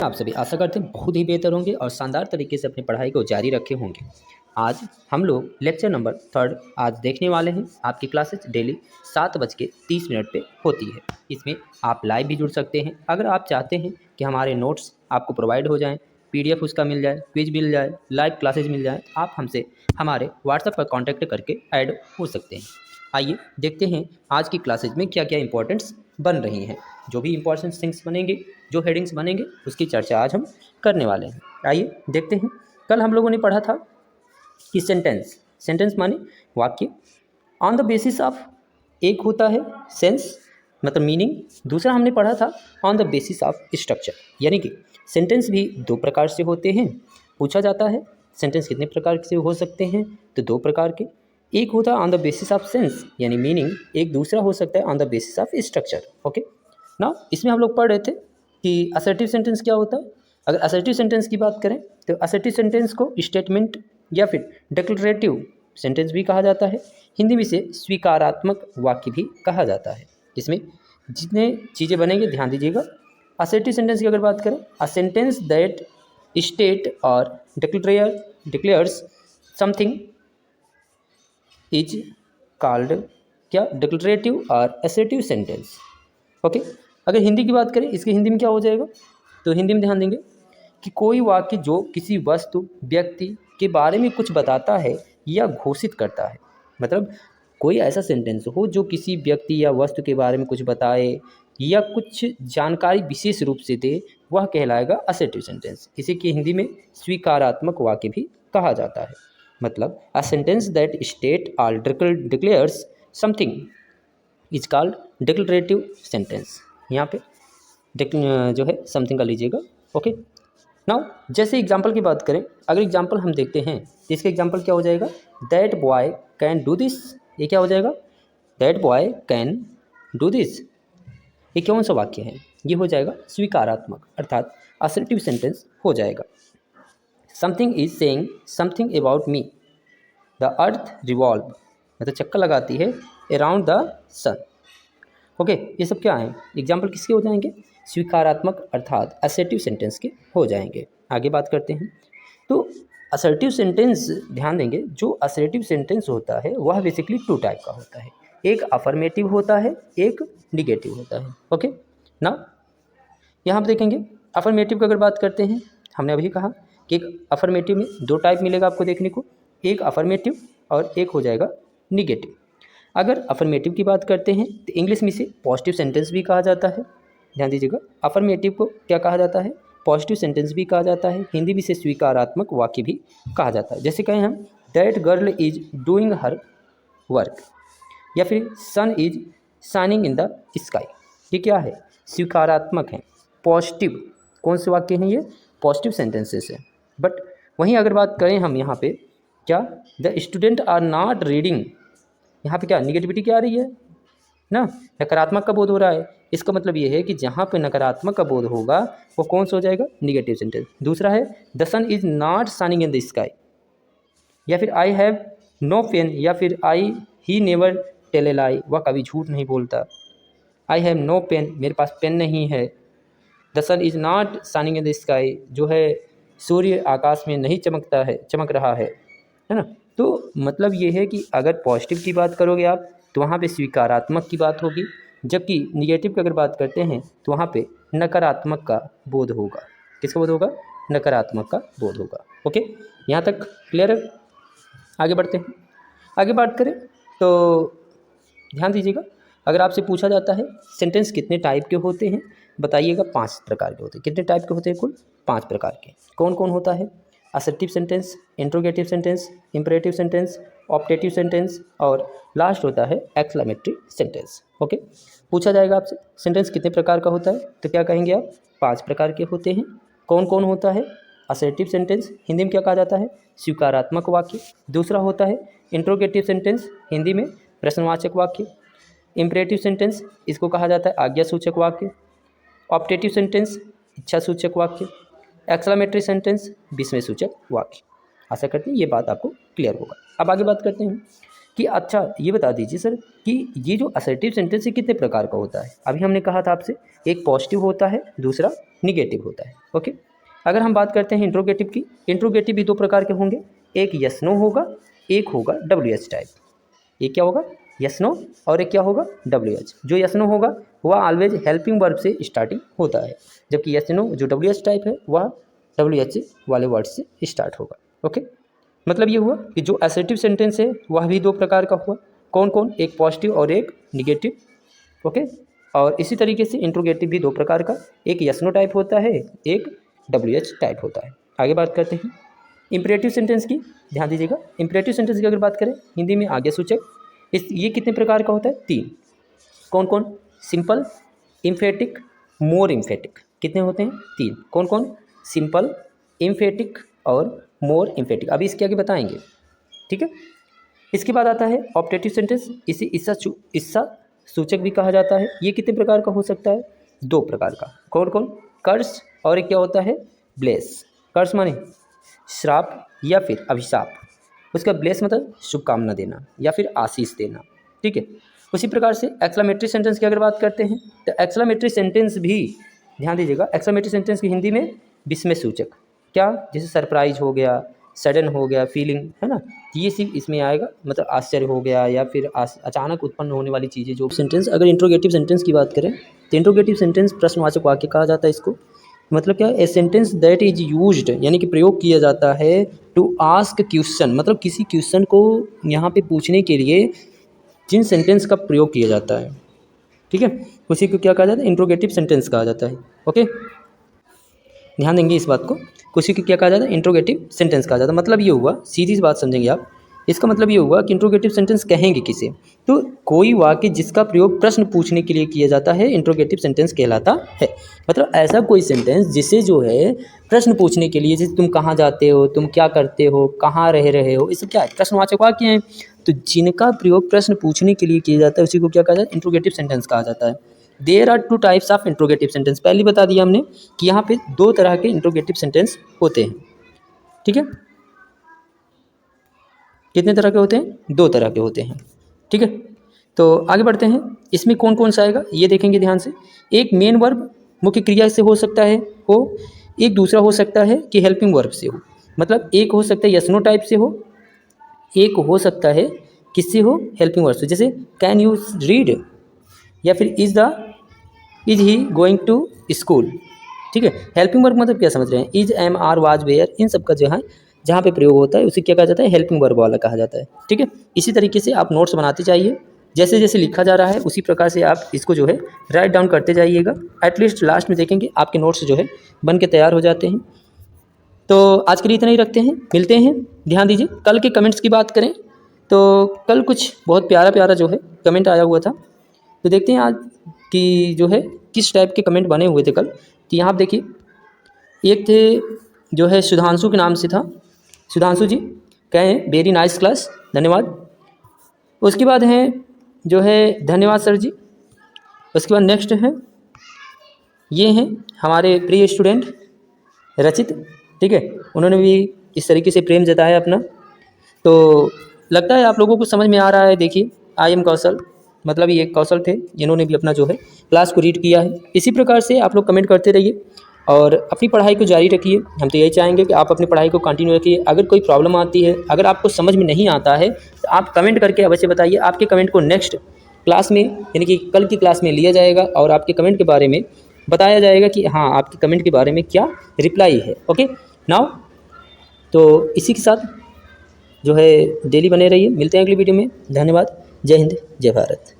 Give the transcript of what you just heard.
आप सभी आशा करते हैं बहुत ही बेहतर होंगे और शानदार तरीके से अपनी पढ़ाई को जारी रखे होंगे। आज हम लोग लेक्चर नंबर 3 आज देखने वाले हैं। आपकी क्लासेस डेली 7:30 पे होती है। इसमें आप लाइव भी जुड़ सकते हैं। अगर आप चाहते हैं कि हमारे नोट्स आपको प्रोवाइड हो जाएं, पीडीएफ उसका मिल जाए, क्विज मिल जाए, लाइव क्लासेज मिल जाए, आप हमसे हमारे व्हाट्सएप पर कॉन्टैक्ट करके ऐड हो सकते हैं। आइए देखते हैं आज की क्लासेज में क्या क्या इंपॉर्टेंट्स बन रही हैं। जो भी इंपॉर्टेंट थिंग्स बनेंगे, जो हेडिंग्स बनेंगे, उसकी चर्चा आज हम करने वाले हैं। आइए देखते हैं। कल हम लोगों ने पढ़ा था कि सेंटेंस माने वाक्य। ऑन द बेसिस ऑफ एक होता है सेंस मतलब मीनिंग, दूसरा हमने पढ़ा था on the basis of structure. यानी कि सेंटेंस भी दो प्रकार से होते हैं। पूछा जाता है सेंटेंस कितने प्रकार से हो सकते हैं, तो दो प्रकार के। एक होता है on the basis of sense यानी मीनिंग, एक दूसरा हो सकता है on the basis of structure. Okay ना, इसमें हम लोग पढ़ रहे थे कि असर्टिव सेंटेंस क्या होता है। अगर असर्टिव सेंटेंस की बात करें तो असर्टिव सेंटेंस को स्टेटमेंट या फिर डिक्लेरेटिव सेंटेंस भी कहा जाता है। हिंदी में इसे स्वीकारात्मक वाक्य भी कहा जाता है। इसमें जितने चीज़ें बनेंगे ध्यान दीजिएगा। असर्टिव सेंटेंस की अगर बात करें, अ सेंटेंस दैट स्टेट और डिक्लेयर्स समथिंग इज कॉल्ड क्या, डिक्लेरेटिव और असर्टिव सेंटेंस। ओके, अगर हिंदी की बात करें, इसके हिंदी में क्या हो जाएगा, तो हिंदी में ध्यान देंगे कि कोई वाक्य जो किसी वस्तु व्यक्ति के बारे में कुछ बताता है या घोषित करता है। मतलब कोई ऐसा सेंटेंस हो जो किसी व्यक्ति या वस्तु के बारे में कुछ बताए या कुछ जानकारी विशेष रूप से दे, वह कहलाएगा असर्टिव सेंटेंस। इसी की हिंदी में स्वीकारात्मक वाक्य भी कहा जाता है। मतलब अ सेंटेंस दैट स्टेट और declares something is called declarative sentence. यहाँ पे जो है समथिंग का लीजिएगा। ओके नाउ, जैसे एग्जांपल की बात करें, अगर एग्जांपल हम देखते हैं तो इसका एग्जांपल क्या हो जाएगा, that boy can do this. ये क्या हो जाएगा, that boy can do this. ये कौन सा वाक्य है, ये हो जाएगा स्वीकारात्मक अर्थात असर्टिव सेंटेंस हो जाएगा। Something is saying something about me, the earth revolve मतलब चक्कर लगाती है अराउंड द सन। ओके, ये सब क्या है, एग्जाम्पल किसके हो जाएंगे, स्वीकारात्मक अर्थात असर्टिव सेंटेंस के हो जाएंगे। आगे बात करते हैं। तो असर्टिव सेंटेंस ध्यान देंगे, जो असर्टिव सेंटेंस होता है वह बेसिकली टू टाइप का होता है। एक अफर्मेटिव होता है, एक निगेटिव होता है। ओके ना, यहाँ पर देखेंगे अफर्मेटिव की अगर बात करते हैं, हमने अभी कहा कि एक अफर्मेटिव में दो टाइप मिलेगा आपको देखने को, एक अफर्मेटिव और एक हो जाएगा निगेटिव। अगर अफर्मेटिव की बात करते हैं तो इंग्लिश में इसे पॉजिटिव सेंटेंस भी कहा जाता है। ध्यान दीजिएगा, अफर्मेटिव को क्या कहा जाता है, पॉजिटिव सेंटेंस भी कहा जाता है। हिंदी में इसे स्वीकारात्मक वाक्य भी कहा जाता है। जैसे कहें हम, that girl is doing her work, या फिर sun is shining in the sky. ये क्या है, स्वीकारात्मक है, पॉजिटिव। कौन से वाक्य हैं ये, पॉजिटिव सेंटेंसेस है। बट वहीं अगर बात करें हम यहाँ पे, क्या, the student are not reading, यहाँ पे क्या निगेटिविटी क्या आ रही है ना, नकारात्मक का बोध हो रहा है। इसका मतलब ये है कि जहाँ पे नकारात्मक का बोध होगा वो कौन सा हो जाएगा, निगेटिव सेंटेंस। दूसरा है the sun is not shining in the sky, या फिर आई हैव नो पेन, या फिर आई ही नेवर टेल ए लाई, वह कभी झूठ नहीं बोलता। आई हैव नो पेन, मेरे पास पेन नहीं है। The sun is not shining in the sky, जो है सूर्य आकाश में नहीं चमकता है, चमक रहा है ना। तो मतलब ये है कि अगर पॉजिटिव की बात करोगे आप तो वहाँ पे स्वीकारात्मक की बात होगी, जबकि निगेटिव की अगर बात करते हैं तो वहाँ पे नकारात्मक का बोध होगा। किसका बोध होगा, नकारात्मक का बोध होगा। ओके, यहाँ तक क्लियर है। आगे बढ़ते हैं। आगे बात करें तो ध्यान दीजिएगा, अगर आपसे पूछा जाता है सेंटेंस कितने टाइप के होते हैं, बताइएगा 5 प्रकार के होते हैं। कितने टाइप के होते हैं, कुल 5 प्रकार के। कौन कौन होता है, assertive sentence, interrogative sentence, imperative sentence, optative sentence और लास्ट होता है एक्सक्लेमेटरी सेंटेंस। ओके, पूछा जाएगा आपसे सेंटेंस कितने प्रकार का होता है, तो क्या कहेंगे आप, 5 प्रकार के होते हैं। कौन कौन होता है, असर्टिव सेंटेंस, हिंदी में क्या कहा जाता है, स्वीकारात्मक वाक्य। दूसरा होता है इंट्रोगेटिव सेंटेंस, हिंदी में प्रश्नवाचक वाक्य। इंपरेटिव सेंटेंस, इसको कहा जाता है आज्ञासूचक वाक्य। ऑप्टेटिव सेंटेंस, इच्छा सूचक वाक्य। एक्सक्लेमेटरी सेंटेंस, विस्मय सूचक वाक्य। आशा करते हैं ये बात आपको क्लियर होगा। अब आगे बात करते हैं कि अच्छा ये बता दीजिए सर कि ये जो असर्टिव सेंटेंस है कितने प्रकार का होता है। अभी हमने कहा था आपसे, एक पॉजिटिव होता है, दूसरा निगेटिव होता है। ओके, अगर हम बात करते हैं इंट्रोगेटिव की, इंट्रोगेटिव भी दो प्रकार के होंगे, एक यस नो होगा, एक होगा WH टाइप। एक क्या होगा, यस नो, और एक क्या होगा, WH। जो यस नो होगा वह ऑलवेज हेल्पिंग वर्ब से स्टार्टिंग होता है, जबकि यस नो जो WH टाइप है वह WH वाले वर्ड से स्टार्ट होगा। ओके, मतलब ये हुआ कि जो असर्टिव सेंटेंस है वह भी दो प्रकार का हुआ। कौन कौन, एक पॉजिटिव और एक निगेटिव। ओके, और इसी तरीके से इंट्रोगेटिव भी दो प्रकार का, एक यस नो टाइप होता है, एक WH टाइप होता है। आगे बात करते हैं इंपरेटिव सेंटेंस की। ध्यान दीजिएगा, इंपरेटिव सेंटेंस की अगर बात करें हिंदी में आज्ञा सूचक, ये कितने प्रकार का होता है, 3। कौन कौन, सिंपल, इम्फेटिक, मोर इम्फेटिक। कितने होते हैं, 3। कौन कौन, सिंपल, इम्फेटिक और मोर इम्फेटिक। अभी इसके आगे बताएंगे, ठीक है। इसके बाद आता है ऑप्टेटिव सेंटेंस, इसे ईसा सूचक भी कहा जाता है। ये कितने प्रकार का हो सकता है, 2 प्रकार का। कौन कौन, कर्स और एक क्या होता है, ब्लेस। कर्स माने श्राप या फिर अभिशाप, उसका ब्लेस मतलब शुभकामना देना या फिर आशीष देना, ठीक है। उसी प्रकार से एक्सक्लेमेटरी सेंटेंस की अगर बात करते हैं तो एक्सक्लेमेटरी सेंटेंस भी, ध्यान दीजिएगा, एक्सक्लेमेटरी सेंटेंस की हिंदी में विस्मय सूचक, क्या, जैसे सरप्राइज हो गया, सडन हो गया, फीलिंग, है ना, ये सिर्फ इसमें आएगा, मतलब आश्चर्य हो गया या फिर अचानक उत्पन्न होने वाली चीज़ें जो सेंटेंस। अगर इंट्रोगेटिव सेंटेंस की बात करें तो इंट्रोगेटिव सेंटेंस प्रश्नवाचक वाक्य कहा जाता है इसको। मतलब क्या, a sentence that is used, यानी कि प्रयोग किया जाता है टू आस्क क्वेश्चन, मतलब किसी क्वेश्चन को यहाँ पे पूछने के लिए जिन सेंटेंस का प्रयोग किया जाता है, ठीक है, उसी को क्या कहा जाता है, इंट्रोगेटिव सेंटेंस कहा जाता है। ओके, ध्यान देंगे इस बात को, उसी को क्या कहा जाता है, इंट्रोगेटिव सेंटेंस कहा जाता है। मतलब ये हुआ, सीधी सी बात समझेंगे आप, इसका मतलब ये हुआ कि इंट्रोगेटिव सेंटेंस कहेंगे किसे, तो कोई वाक्य जिसका प्रयोग प्रश्न पूछने के लिए किया जाता है इंट्रोगेटिव सेंटेंस कहलाता है। मतलब ऐसा कोई सेंटेंस जिसे जो है प्रश्न पूछने के लिए, जैसे तुम कहाँ जाते हो, तुम क्या करते हो, कहाँ रह रहे हो, ये सब क्या है, प्रश्नवाचक वाक्य हैं। तो जिनका प्रयोग प्रश्न पूछने के लिए किया जाता है उसी को क्या कहा जाता है, इंट्रोगेटिव सेंटेंस कहा जाता है। There are 2 types of interrogative sentence, पहले बता दिया हमने कि यहाँ पे 2 तरह के इंट्रोगेटिव सेंटेंस होते हैं, ठीक है। कितने तरह के होते हैं, 2 तरह के होते हैं, ठीक है। तो आगे बढ़ते हैं, इसमें कौन कौन सा आएगा ये देखेंगे ध्यान से। एक मेन वर्ब मुख्य क्रिया से हो सकता है, एक दूसरा हो सकता है कि हेल्पिंग वर्ब से हो, मतलब एक हो सकता है यस नो टाइप से हो, एक हो सकता है किससे हो, हेल्पिंग वर्ब से, जैसे कैन यू रीड या फिर is he going to school, ठीक है। हेल्पिंग वर्ब मतलब क्या समझ रहे हैं, is, am, are, was, were, इन सब का जो है जहाँ पे प्रयोग होता है उसे क्या कहा जाता है, हेल्पिंग वर्ब वाला कहा जाता है, ठीक है। इसी तरीके से आप नोट्स बनाते जाइए, जैसे जैसे लिखा जा रहा है उसी प्रकार से आप इसको जो है राइट डाउन करते जाइएगा। एटलीस्ट लास्ट में देखेंगे आपके नोट्स जो है बन के तैयार हो जाते हैं। तो आज के लिए इतना ही रखते हैं, मिलते हैं। ध्यान दीजिए, कल के कमेंट्स की बात करें तो कल कुछ बहुत प्यारा प्यारा जो है कमेंट आया हुआ था, तो देखते हैं आज कि जो है किस टाइप के कमेंट बने हुए थे कल। तो यहाँ आप देखिए, एक थे जो है सुधांशु के नाम से था, सुधांशु जी कहें वेरी नाइस क्लास, धन्यवाद। उसके बाद हैं जो है धन्यवाद सर जी। उसके बाद नेक्स्ट है, ये हैं हमारे प्रिय स्टूडेंट रचित, ठीक है, उन्होंने भी इस तरीके से प्रेम जताया अपना। तो लगता है आप लोगों को समझ में आ रहा है। देखिए, आई एम कौशल, मतलब ये कौशल थे, इन्होंने भी अपना जो है क्लास को रीड किया है। इसी प्रकार से आप लोग कमेंट करते रहिए और अपनी पढ़ाई को जारी रखिए। हम तो यही चाहेंगे कि आप अपनी पढ़ाई को कंटिन्यू रखिए। अगर कोई प्रॉब्लम आती है, अगर आपको समझ में नहीं आता है तो आप कमेंट करके अवश्य बताइए। आपके कमेंट को नेक्स्ट क्लास में, यानी कि कल की क्लास में लिया जाएगा और आपके कमेंट के बारे में बताया जाएगा कि हाँ आपके कमेंट के बारे में क्या रिप्लाई है। ओके नाउ, तो इसी के साथ जो है डेली बने रहिए। मिलते हैं अगली वीडियो में। धन्यवाद। जय हिंद, जय भारत।